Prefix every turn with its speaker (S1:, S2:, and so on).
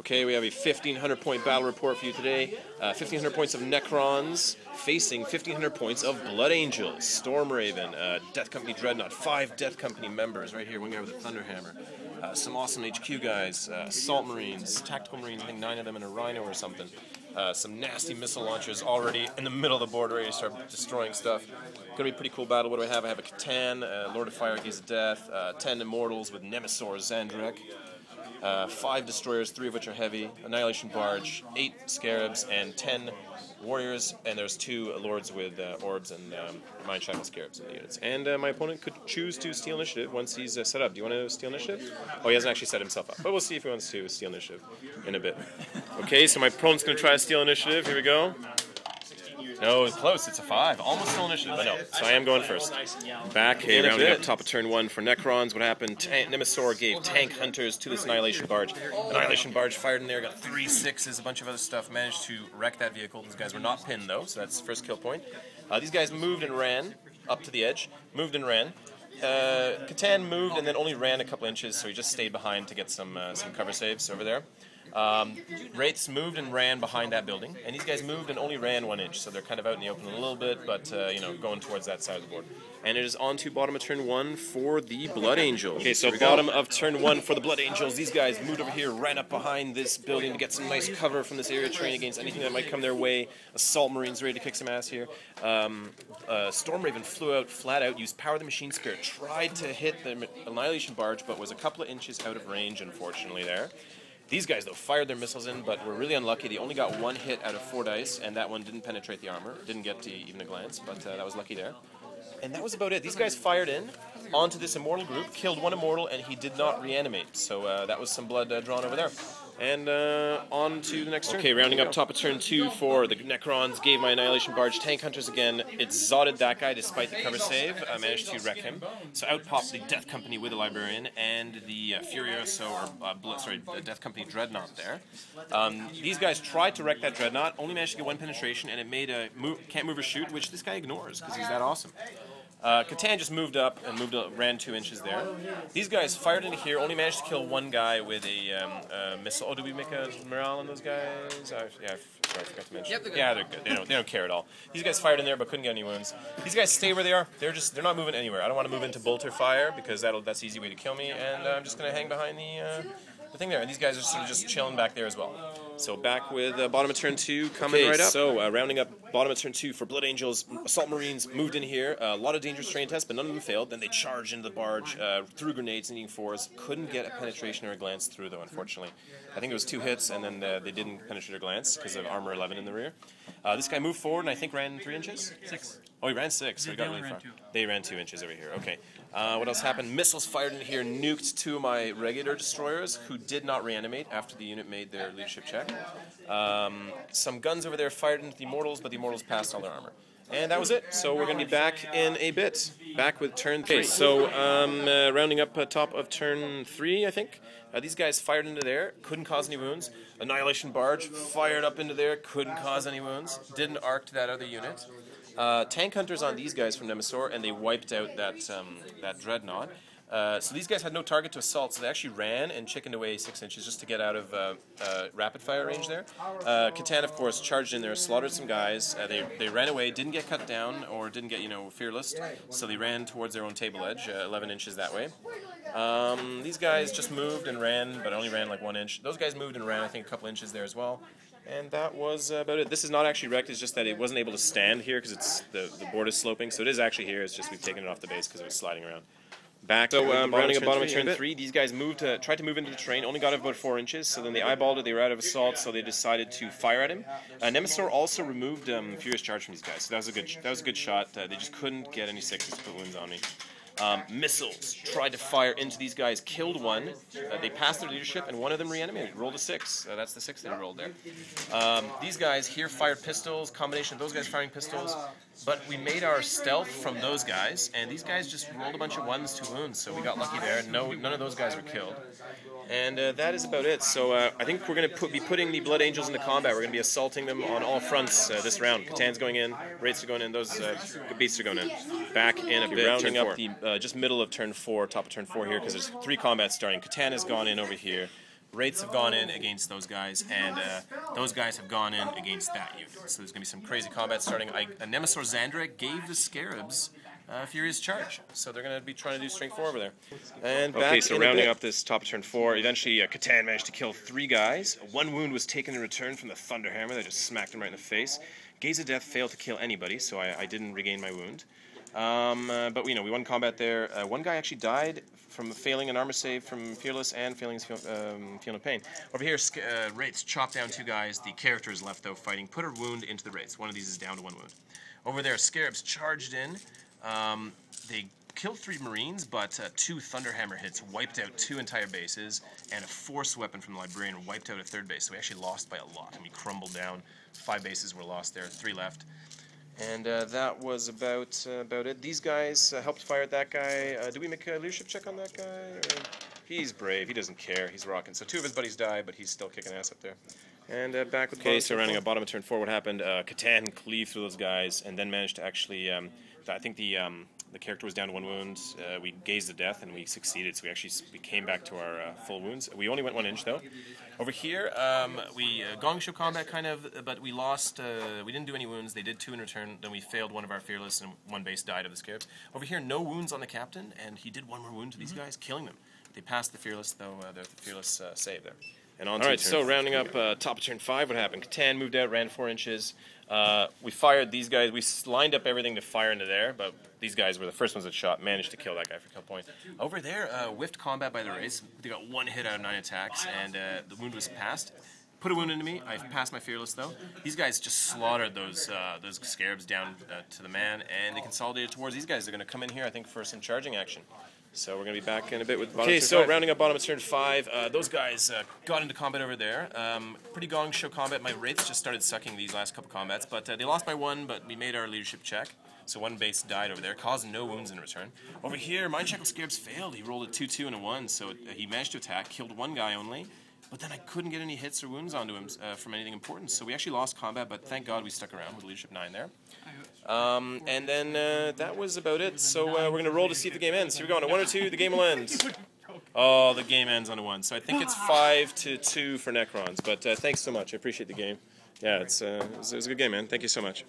S1: Okay, we have a 1,500 point battle report for you today. 1,500 points of Necrons facing 1,500 points of Blood Angels. Storm Raven, Death Company Dreadnought, 5 Death Company members right here. One guy with a Thunderhammer. Some awesome HQ guys, Assault Marines, Tactical Marines, I think 9 of them, and a Rhino or something. Some nasty missile launchers already in the middle of the board ready to start destroying stuff. Gonna be a pretty cool battle. What do I have? I have a Catan, Lord of Fire, Gaze of Death, 10 Immortals with Nemesor Zahndrekh. 5 destroyers, 3 of which are heavy, Annihilation Barge, 8 Scarabs, and 10 warriors, and there's 2 lords with orbs and Mind Shackle Scarabs in the units. And my opponent could choose to steal initiative once he's set up. Do you want to steal initiative? Oh, he hasn't actually set himself up, but we'll see if he wants to steal initiative in a bit. Okay, so my opponent's going to try to steal initiative. Here we go. No, it's close. It's a 5. Almost still initiative, but no. So I am going first. Back, rounding up top of turn 1 for Necrons. What happened? Nemesor gave tank hunters to this Annihilation Barge. Annihilation Barge fired in there, got 3 6s, a bunch of other stuff. Managed to wreck that vehicle. These guys were not pinned, though, so that's the first kill point. These guys moved and ran up to the edge. Moved and ran. Catan moved and then only ran a couple inches, so he just stayed behind to get some cover saves over there. Wraiths moved and ran behind that building, and these guys moved and only ran 1 inch, so they're kind of out in the open a little bit, but you know, going towards that side of the board. And it is on to bottom of turn 1 for the Blood Angels. Okay, so bottom of turn 1 for the Blood Angels. These guys moved over here, ran up behind this building to get some nice cover from this area terrain against anything that might come their way. Assault Marines ready to kick some ass here. Storm Raven flew out flat out, used Power of the Machine Spirit, tried to hit the Annihilation Barge, but was a couple of inches out of range, unfortunately, there. These guys, though, fired their missiles in, but were really unlucky. They only got 1 hit out of 4 dice, and that one didn't penetrate the armor. Didn't get to even a glance, but that was lucky there. And that was about it. These guys fired in onto this Immortal group, killed 1 Immortal, and he did not reanimate. So that was some blood drawn over there. And on to the next turn. Okay, rounding up top of turn 2 for the Necrons. Gave my Annihilation Barge tank hunters again. It zotted that guy despite the cover save. I managed to wreck him. So out popped the Death Company with the Librarian and the Furioso, or the Death Company Dreadnought there. These guys tried to wreck that Dreadnought, only managed to get 1 penetration, and it made a can't move or shoot, which this guy ignores because he's that awesome. Catan just moved up and ran 2 inches there. These guys fired into here, only managed to kill 1 guy with a missile. Oh, did we make a morale on those guys? Sorry, I forgot to mention. Yep, they're good. Yeah, they're good. They don't care at all. These guys fired in there but couldn't get any wounds. These guys stay where they are. They're not moving anywhere. I don't want to move into bolter fire because that's the easy way to kill me, and I'm just going to hang behind the thing there. And these guys are sort of just chilling back there as well. So back with bottom of turn 2 coming right up. So rounding up bottom of turn 2 for Blood Angels. Assault Marines moved in here. A lot of dangerous terrain tests, but none of them failed. Then they charged into the barge, threw grenades, needing 4s. Couldn't get a penetration or a glance through, though, unfortunately. I think it was 2 hits, and then they didn't penetrate or glance because of armor 11 in the rear. This guy moved forward and I think ran 3 inches? 6. Oh, he ran 6, so he got really far. They ran 2 inches over here. Okay. What else happened? Missiles fired in here, nuked 2 of my regular destroyers, who did not reanimate after the unit made their leadership check. Some guns over there fired into the Immortals, but the Immortals passed all their armor. And that was it. So we're going to be back in a bit. Back with turn 3. Okay, so rounding up top of turn 3, I think. These guys fired into there, couldn't cause any wounds. Annihilation Barge fired up into there, couldn't cause any wounds. Didn't arc to that other unit. Tank hunters on these guys from Nemesor, and they wiped out that Dreadnought. So these guys had no target to assault, so they actually ran and chickened away 6 inches just to get out of rapid fire range there. Catan, of course, charged in there, slaughtered some guys. They ran away, didn't get cut down or didn't get, fearless, so they ran towards their own table edge, 11 inches that way. These guys just moved and ran, but only ran like 1 inch. Those guys moved and ran, I think, a couple inches there as well. And that was about it. This is not actually wrecked, it's just that it wasn't able to stand here because the board is sloping. So it is actually here, it's just we've taken it off the base because it was sliding around. Back, so rounding up bottom of turn 3, these guys tried to move into the terrain, only got about 4 inches, so then they eyeballed it, they were out of assault, so they decided to fire at him. Nemesor also removed Furious Charge from these guys, so that was a good shot. They just couldn't get any 6s to put wounds on me. Missiles tried to fire into these guys, killed 1. They passed their leadership, and 1 of them reanimated. Rolled a 6. That's the 6 they rolled there. These guys here fired pistols, combination of those guys firing pistols, but we made our stealth from those guys, and these guys just rolled a bunch of 1s to wounds, so we got lucky there. None of those guys were killed. And that is about it. So I think we're going to be putting the Blood Angels into combat. We're going to be assaulting them on all fronts this round. Catan's going in, Wraiths are going in, those beasts are going in. Back in a bit. Rounding up the just middle of turn 4, top of turn 4 here, because there's 3 combats starting. Catan has gone in over here. Wraiths have gone in against those guys, and those guys have gone in against that unit. So there's going to be some crazy combat starting. Nemesor Zahndrekh gave the Scarabs Furious Charge, so they're going to be trying to do strength 4 over there. And okay, so rounding up this top of turn 4, eventually Catan managed to kill 3 guys. 1 wound was taken in return from the Thunder Hammer that just smacked him right in the face. Gaze of Death failed to kill anybody, so I didn't regain my wound. But we won combat there. 1 guy actually died from failing an armor save from Fearless and failing Feeling of Pain. Over here, Wraiths chopped down 2 guys. The character is left, though, fighting. Put a wound into the Wraiths. One of these is down to 1 wound. Over there, Scarabs charged in. They killed 3 Marines, but 2 Thunderhammer hits wiped out 2 entire bases, and a Force Weapon from the Librarian wiped out a 3rd base. So we actually lost by a lot, and we crumbled down. 5 bases were lost there, 3 left. And that was about it. These guys helped fire at that guy. Do we make a leadership check on that guy? Or... He's brave. He doesn't care. He's rocking. So 2 of his buddies died, but he's still kicking ass up there. And back with so rounding up bottom of turn 4, what happened? Catan cleaved through those guys, and then managed to actually... I think the character was down to 1 wound. We gazed of Death, and we succeeded, so we came back to our full wounds. We only went 1 inch, though. Over here, we gong show combat, kind of, but we lost. We didn't do any wounds. They did 2 in return. Then we failed one of our Fearless, and 1 base died of the Scarabs. Over here, no wounds on the Captain, and he did 1 more wound to these guys, killing them. They passed the Fearless, though. The Fearless save there. And on Alright, so rounding up top of turn 5, what happened? Catan moved out, ran 4 inches. We fired these guys. We lined up everything to fire into there, but these guys were the first ones that shot. Managed to kill that guy for a kill point. Over there, whiffed combat by the Wraiths. They got 1 hit out of 9 attacks, and the wound was passed. Put a wound into me. I passed my Fearless, though. These guys just slaughtered those Scarabs down to the man, and they consolidated towards these guys. They're going to come in here, I think, for some charging action. So we're going to be back in a bit with bottom turn 5. Rounding up bottom of turn 5, those guys got into combat over there. Pretty gong show combat. My Wraiths just started sucking these last couple combats, but they lost by 1, but we made our leadership check. So 1 base died over there, caused no wounds in return. Over here, Mind Shackle Scarabs failed. He rolled a 2-2 and a 1, so he managed to attack, killed 1 guy only. But then I couldn't get any hits or wounds onto him from anything important, so we actually lost combat, but thank God we stuck around with leadership 9 there. And then that was about it, so we're going to roll to see if the game ends. Here we go, on a 1 or 2, the game will end. Oh, the game ends on a 1, so I think it's 5-2 for Necrons, but thanks so much, I appreciate the game. Yeah, it was a good game, man. Thank you so much.